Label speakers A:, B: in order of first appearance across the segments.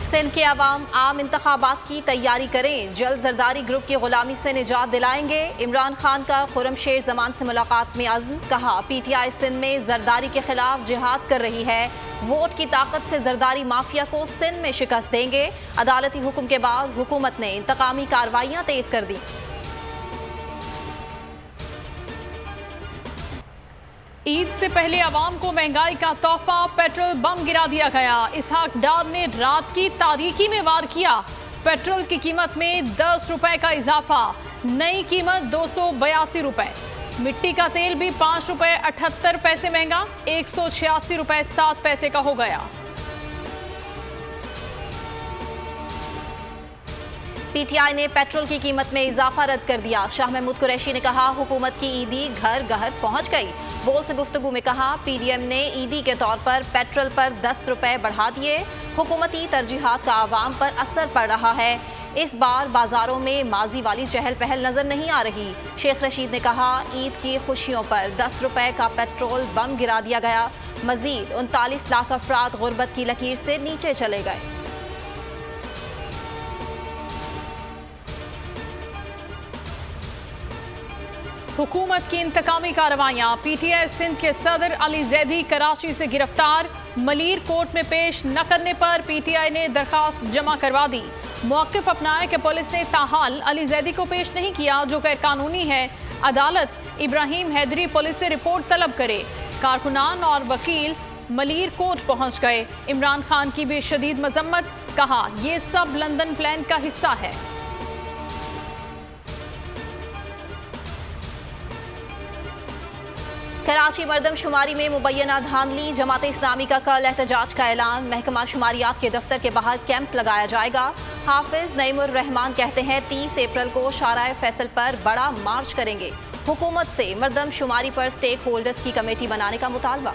A: सिंध के अवाम आम इंतखाबात की तैयारी करें, जल्द जरदारी ग्रुप की गुलामी से निजात दिलाएंगे। इमरान खान का खुर्रमशेर जमान से मुलाकात में अज़्म, कहा PTI सिंध में जरदारी के खिलाफ जिहाद कर रही है, वोट की ताकत से जरदारी माफिया को सिंध में शिकस्त देंगे। अदालती हुक्म के बाद हुकूमत ने इंतकामी कार्रवाइयां तेज कर दी।
B: ईद से पहले आवाम को महंगाई का तोहफा, पेट्रोल बम गिरा दिया गया। इसहाक डार ने रात की तारीकी में वार किया। पेट्रोल की कीमत में 10 रुपए का इजाफा, नई कीमत 282 रुपए। मिट्टी का तेल भी 5 रुपए 78 पैसे महंगा, 186 रुपए 7 पैसे का हो गया।
A: PTI ने पेट्रोल की कीमत में इजाफा रद्द कर दिया। शाह महमूद कुरैशी ने कहा, हुकूमत की ईदी घर घर पहुंच गई। बोल से गुफ्तगू में कहा, PDM ने ईदी के तौर पर पेट्रोल पर 10 रुपए बढ़ा दिए। हुकूमती तरजीहात का आवाम पर असर पड़ रहा है। इस बार बाजारों में माजी वाली चहल पहल नजर नहीं आ रही। शेख रशीद ने कहा, ईद की खुशियों पर 10 रुपए का पेट्रोल बम गिरा दिया गया। मजीद 39 लाख अफराद गुर्बत की लकीर से नीचे चले गए।
B: हुकूमत की इंतकामी कार्रवाइयां, PTI सिंध के सदर अली जैदी कराची से गिरफ्तार। मलीर कोर्ट में पेश न करने पर PTI ने दरखास्त जमा करवा दी। मौक़िफ़ अपनाया कि पुलिस ने ताहाल अली जैदी को पेश नहीं किया, जो गैर कानूनी है। अदालत इब्राहिम हैदरी पुलिस से रिपोर्ट तलब करे। कारकुनान और वकील मलीर कोर्ट पहुंच गए। इमरान खान की भी शदीद मजम्मत, कहा यह सब लंदन प्लान का हिस्सा है।
A: कराची मरदमशुमारी में मुबैना धांधली, जमात इस्लामी का कल एहतजाज का ऐलान। महकमा शुमारियात के दफ्तर के बाहर कैंप लगाया जाएगा। हाफिज नईमुर रहमान कहते हैं 30 अप्रैल को शाराए फैसल पर बड़ा मार्च करेंगे। हुकूमत से मरदमशुमारी पर स्टेक होल्डर्स की कमेटी बनाने का मुतालबा।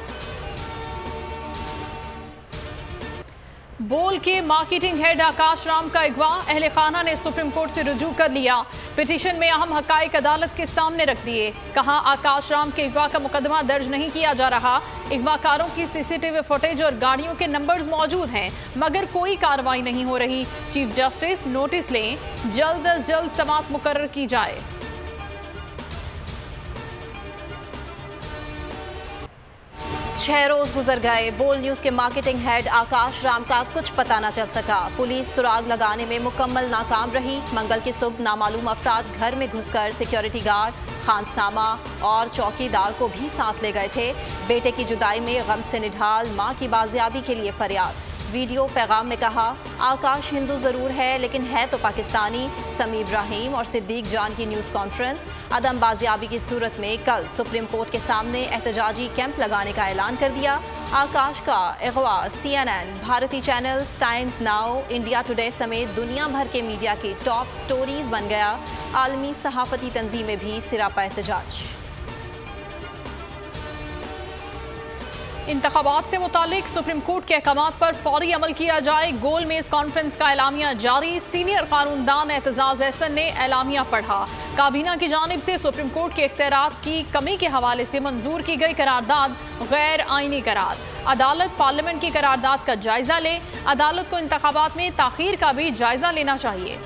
B: बोल के मार्केटिंग हेड आकाश राम का अगवा, अहले खाना ने सुप्रीम कोर्ट से रुजू कर लिया। पिटीशन में अहम हकाइक अदालत के सामने रख दिए। कहा, आकाश राम के अगवा का मुकदमा दर्ज नहीं किया जा रहा। अगवाकारों की CCTV फुटेज और गाड़ियों के नंबर्स मौजूद हैं, मगर कोई कार्रवाई नहीं हो रही। चीफ जस्टिस नोटिस लें, जल्द अज जल्द समाअत मुकर्रर की जाए।
A: 6 रोज गुजर गए, बोल न्यूज के मार्केटिंग हेड आकाश राम का कुछ पता न चल सका। पुलिस सुराग लगाने में मुकम्मल नाकाम रही। मंगल की सुबह नामालूम अफराद घर में घुसकर सिक्योरिटी गार्ड, खानसामा और चौकीदार को भी साथ ले गए थे। बेटे की जुदाई में गम से निढाल मां की बाजियाबी के लिए फरियाद। वीडियो पैगाम में कहा, आकाश हिंदू जरूर है लेकिन है तो पाकिस्तानी। समी इब्राहिम और सिद्दीक जान की न्यूज़ कॉन्फ्रेंस। अदम बाजियाबी की सूरत में कल सुप्रीम कोर्ट के सामने एहतजाजी कैंप लगाने का ऐलान कर दिया। आकाश का अगवा CNN, भारतीय channels, times now, India today समेत दुनिया भर के मीडिया की टॉप स्टोरीज बन गया। आलमी सहाफती तंजीमें भी सिरापा एहतजाज।
B: इंतखाबात से मुतालिक सुप्रीम कोर्ट के अहकामात पर फौरी अमल किया जाए। गोल मेज कॉन्फ्रेंस का एलामिया जारी। सीनियर कानूनदान एतजाज एहसन ने एलामिया पढ़ा। काबीना की जानिब से सुप्रीम कोर्ट के इख्तियारात की कमी के हवाले से मंजूर की गई करारदाद गैर आईनी करार। अदालत पार्लियामेंट की करारदाद का जायजा ले। अदालत को इंतखाबात में ताखीर का भी जायजा लेना चाहिए।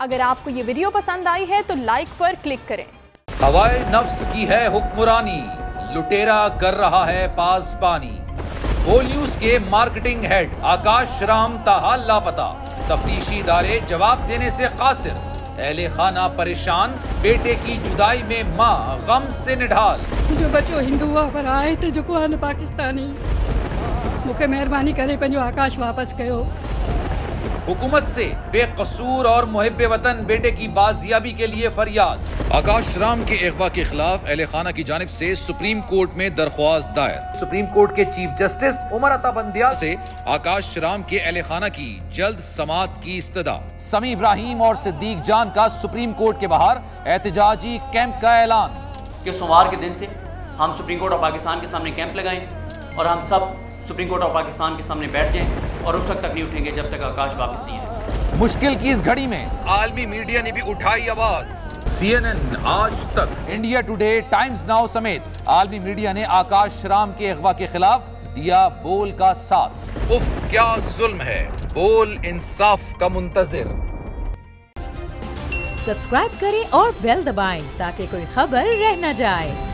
B: अगर आपको ये वीडियो पसंद आई है तो लाइक पर क्लिक करें।
C: हवाए नफ्स की है हुक्मरानी, लुटेरा कर रहा है पासबानी। बोल न्यूज के मार्केटिंग हेड आकाश राम ताहाल लापता, तफ्तीशी इदारे जवाब देने से कासिर। अहले खाना परेशान, बेटे की जुदाई में मां गम से निढाल।
D: जो बच्चो हिंदू पर आए थे, जो को पाकिस्तानी, मुझे मेहरबानी करे पंहिंजो आकाश वापस कयो।
C: हुकूमत से बेकसूर और मुहिब्बे वतन बेटे की बाजियाबी के लिए फरियाद। आकाश राम के अगवा के खिलाफ अहले खाना की जानिब से सुप्रीम कोर्ट में दरख्वास्त दायर। सुप्रीम कोर्ट के चीफ जस्टिस उमर अता बंदियाल से आकाश राम के अहले खाना की जल्द समाअत की इस्तदा। समी इब्राहिम और सिद्दीक जान का सुप्रीम कोर्ट के बाहर एहतजाजी कैंप का ऐलान।
E: कि सोमवार के दिन से हम सुप्रीम कोर्ट ऑफ पाकिस्तान के सामने कैंप लगाएं और हम सब सुप्रीम कोर्ट ऑफ पाकिस्तान के सामने बैठ जाएं और उस वक्त तक नहीं उठेंगे जब तक आकाश वापस नहीं आए।
C: मुश्किल की इस घड़ी में आलमी मीडिया ने भी उठाई आवाज। CNN, आज तक, इंडिया टुडे, टाइम्स नाउ समेत आलमी मीडिया ने आकाश राम के अगवा के खिलाफ दिया बोल का साथ। उफ, क्या जुल्म है, बोल इंसाफ का मुंतजिर।
F: सब्सक्राइब करें और बेल दबाएं ताकि कोई खबर रह न जाए।